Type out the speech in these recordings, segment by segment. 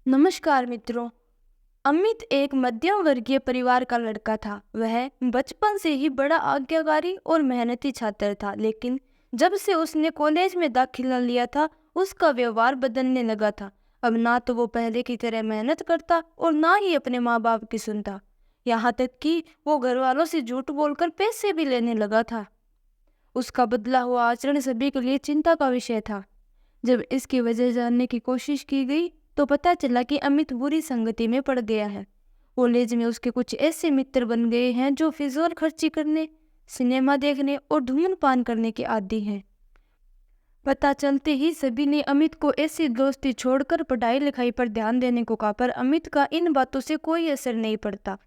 नमस्कार मित्रों। अमित एक मध्यम वर्गीय परिवार का लड़का था। वह बचपन से ही बड़ा आज्ञाकारी और मेहनती छात्र था, लेकिन जब से उसने कॉलेज में दाखिला लिया था, उसका व्यवहार बदलने लगा था। अब ना तो वो पहले की तरह मेहनत करता और ना ही अपने माँ बाप की सुनता। यहाँ तक कि वो घर वालों से झूठ बोलकर पैसे भी लेने लगा था। उसका बदला हुआ आचरण सभी के लिए चिंता का विषय था। जब इसकी वजह जानने की कोशिश की गई तो पता चला कि अमित बुरी संगति में पड़ गया है। कॉलेज में उसके कुछ ऐसे मित्र बन गए हैं जो फिजूल खर्ची करने, सिनेमा देखने और धूम्रपान करने के आदी हैं। पता चलते ही सभी ने अमित को ऐसी दोस्ती छोड़कर पढ़ाई लिखाई पर ध्यान देने को कहा, पर अमित का इन बातों से कोई असर नहीं पड़ता।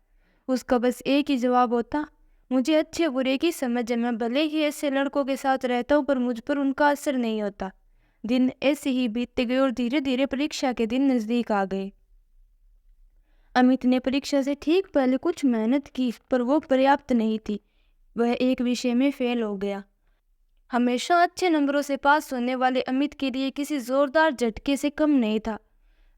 उसका बस एक ही जवाब होता, मुझे अच्छे बुरे की समझ है, मैं भले ही ऐसे लड़कों के साथ रहता हूँ पर मुझ पर उनका असर नहीं होता। दिन ऐसे ही बीतते गए और धीरे धीरे परीक्षा के दिन नजदीक आ गए। अमित ने परीक्षा से ठीक पहले कुछ मेहनत की, पर वो पर्याप्त नहीं थी। वह एक विषय में फेल हो गया। हमेशा अच्छे नंबरों से पास होने वाले अमित के लिए किसी जोरदार झटके से कम नहीं था।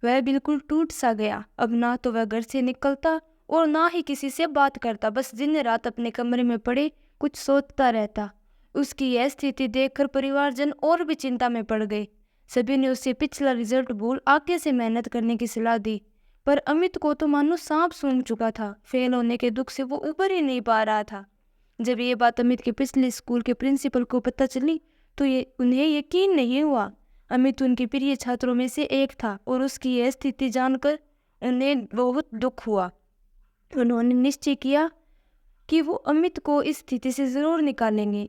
वह बिल्कुल टूट सा गया। अब ना तो वह घर से निकलता और ना ही किसी से बात करता, बस दिन रात अपने कमरे में पड़े कुछ सोचता रहता। उसकी यह स्थिति देखकर परिवारजन और भी चिंता में पड़ गए। सभी ने उसे पिछला रिजल्ट भूल आगे से मेहनत करने की सलाह दी, पर अमित को तो मानो सांप सूंघ चुका था। फेल होने के दुख से वो उबर ही नहीं पा रहा था। जब ये बात अमित के पिछले स्कूल के प्रिंसिपल को पता चली तो उन्हें यकीन नहीं हुआ। अमित उनके प्रिय छात्रों में से एक था और उसकी यह स्थिति जानकर उन्हें बहुत दुख हुआ। उन्होंने निश्चय किया कि वो अमित को इस स्थिति से जरूर निकालेंगे।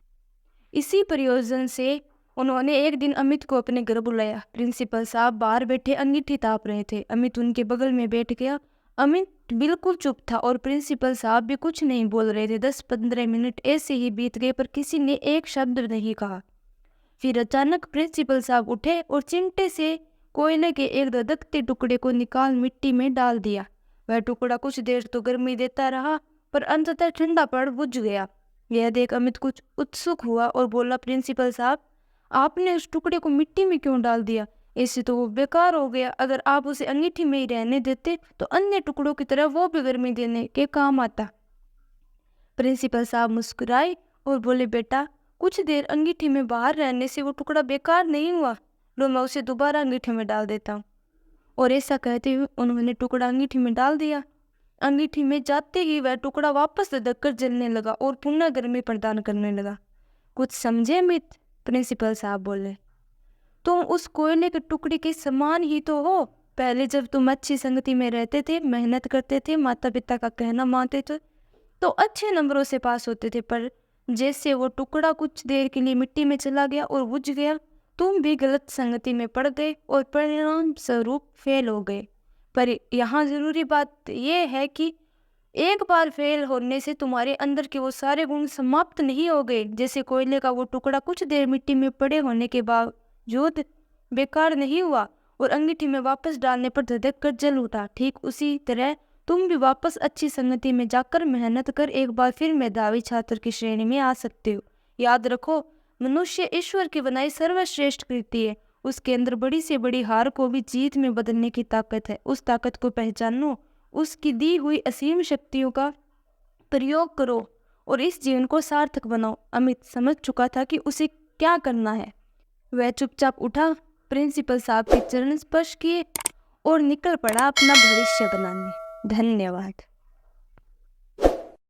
इसी प्रयोजन से उन्होंने एक दिन अमित को अपने घर बुलाया। प्रिंसिपल साहब बाहर बैठे अंगीठी ताप रहे थे। अमित उनके बगल में बैठ गया। अमित बिल्कुल चुप था और प्रिंसिपल साहब भी कुछ नहीं बोल रहे थे। 10-15 मिनट ऐसे ही बीत गए पर किसी ने एक शब्द नहीं कहा। फिर अचानक प्रिंसिपल साहब उठे और चिमटे से कोयले के एक धधकते टुकड़े को निकाल मिट्टी में डाल दिया। वह टुकड़ा कुछ देर तो गर्मी देता रहा, पर अंततः ठंडा पड़ बुझ गया। यह देख अमित कुछ उत्सुक हुआ और बोला, प्रिंसिपल साहब, आपने उस टुकड़े को मिट्टी में क्यों डाल दिया? इससे तो वो बेकार हो गया। अगर आप उसे अंगीठी में ही रहने देते तो अन्य टुकड़ों की तरह वो भी गर्मी देने के काम आता। प्रिंसिपल साहब मुस्कुराए और बोले, बेटा, कुछ देर अंगीठी में बाहर रहने से वो टुकड़ा बेकार नहीं हुआ। लो, मैं उसे दोबारा अंगीठी में डाल देता हूँ। और ऐसा कहते हुए उन्होंने टुकड़ा अंगीठी में डाल दिया। अंगीठी में जाते ही वह टुकड़ा वापस धधककर जलने लगा और पुनः गर्मी प्रदान करने लगा। कुछ समझे अमित? प्रिंसिपल साहब बोले, तुम उस कोयले के टुकड़े के समान ही तो हो। पहले जब तुम अच्छी संगति में रहते थे, मेहनत करते थे, माता पिता का कहना मानते थे तो अच्छे नंबरों से पास होते थे, पर जैसे वो टुकड़ा कुछ देर के लिए मिट्टी में चला गया और बुझ गया, तुम भी गलत संगति में पड़ गए और परिणाम स्वरूप फेल हो गए। पर यहाँ जरूरी बात यह है कि एक बार फेल होने से तुम्हारे अंदर के वो सारे गुण समाप्त नहीं हो गए। जैसे कोयले का वो टुकड़ा कुछ देर मिट्टी में पड़े होने के बावजूद बेकार नहीं हुआ और अंगीठी में वापस डालने पर धधक कर जल उठा, ठीक उसी तरह तुम भी वापस अच्छी संगति में जाकर मेहनत कर एक बार फिर मेधावी छात्र की श्रेणी में आ सकते हो। याद रखो, मनुष्य ईश्वर की बनाई सर्वश्रेष्ठ कृति है। उसके अंदर बड़ी से बड़ी हार को भी जीत में बदलने की ताकत है। उस ताकत को पहचानो, उसकी दी हुई असीम शक्तियों का प्रयोग करो और इस जीवन को सार्थक बनाओ। अमित समझ चुका था कि उसे क्या करना है। वह चुपचाप उठा, प्रिंसिपल साहब के चरण स्पर्श किए और निकल पड़ा अपना भविष्य बनाने। धन्यवाद।